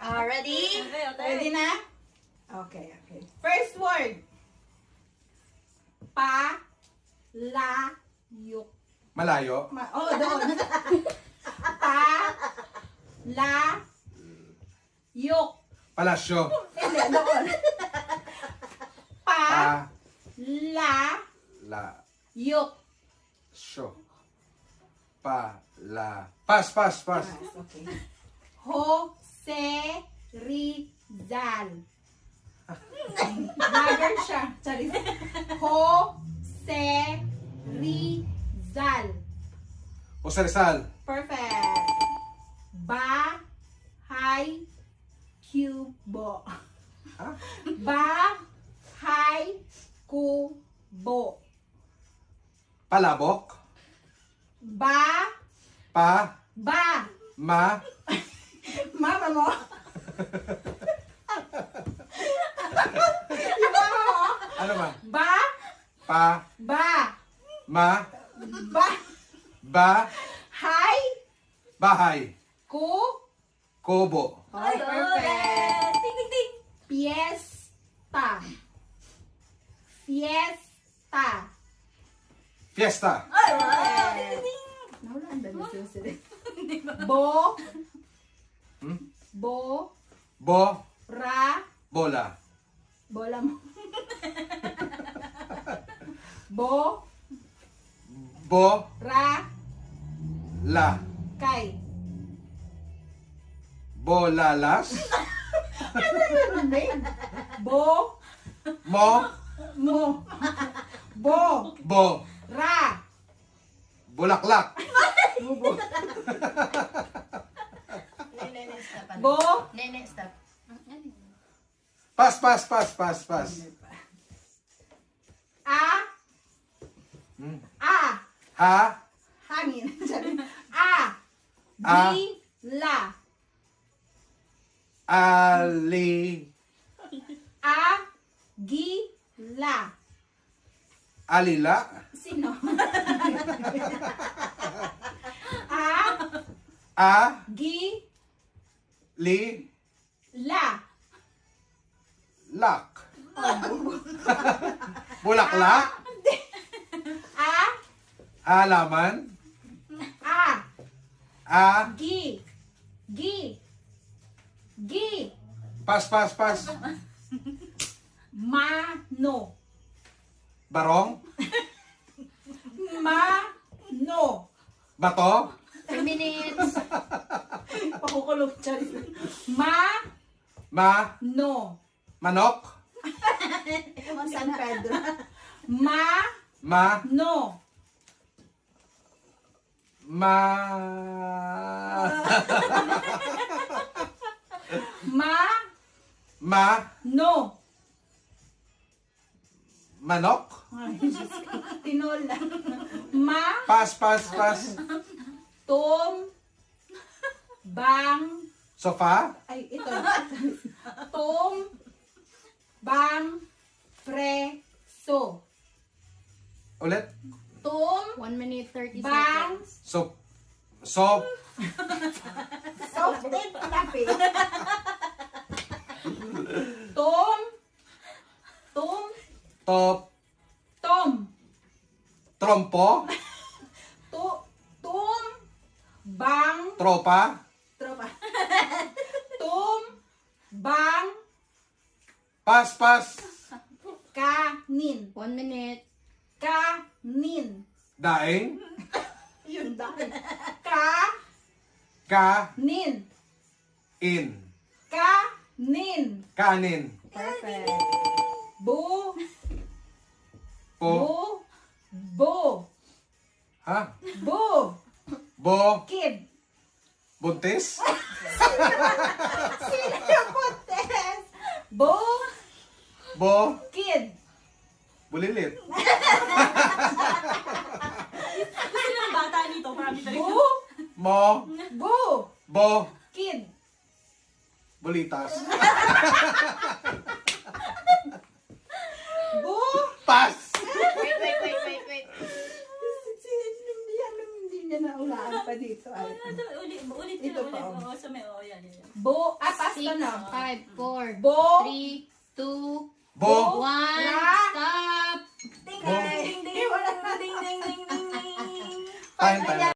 Ready? Okay. Ready na? Okay. First word. Pa-la-yuk. Malayo. Doon. Pa-la-yuk. Palasyo. Hindi, doon. Pa. Pa-la-yuk. La. Syo. Pa. La. Pas. Okay. Jose Rizal. Vlogger siya. Charis. Jose Rizal. Jose Rizal. Perfect. Bahay Kubo. Ha? Bahay Kubo. Palabok. Ba. Pa. Ma. Mama mo. Yung mama mo. Ano ba? Ba. Ma. Ba. Hay. Bahay. Ku. Kubo. Okay, perfect. Ting, ting, ting. Fiesta. Fiesta. Ay, wow. Ting, ting, ting. Nahulaan ba nito sila? Bo. Hmm? Bo. Bo. Ra. Bola. Bola mo. Bo. Bo. Ra. La. Kay. Bolalas. Bo. Mo. Mo. Bo. Bo. Ra. Bulaklak. Nene, stop. Bo. Nene, stop. Pas. A. Hmm. A. Ha. Hangin. A. A. Gila. Ali. Gila. Alila. Sino? Li. La. Lak. Bulaklak. Halaman. Gi. Pas. Mano. Barong. Mano. Bato. 2 minutes. Pakukulong Charis. Ma. No. Manok. San Pedro. Ma. No. No. Manok. Ay, Diyos ko. Tinola. Pas. Bang. Sofa. Ay, ito. Bang. Preso. Ulit. 1 minute 30 Bang. seconds. Sop. Soft. Tapi. Top. Trompo. Bang. Tropa. Bang. Pas. Kanin. 1 minute. Kanin. Daing. Yun dahil. In. Kanin. Kanin. Perfect. Bu. Po. Ha? Bo. Kid. Buntis. Sino yung buntes? Bo. Kid. Bulilit. Sino ang bata nito? Marami talaga. Mo. Bo. Kid. Bulitas. Wait. Pas. Hindi niya naulaan. pa dito. Ay. Ulit Ito yun, pa, ulit. oh. Oo, sa may, yan. Bo, pass 6, ka na. 5, 4, Bo. 3, 2, Bo. 1. Ra. Stop! Ding, Bo. ding, ding, ding, ding, ding, ding, ding, ding, ding. Time, time.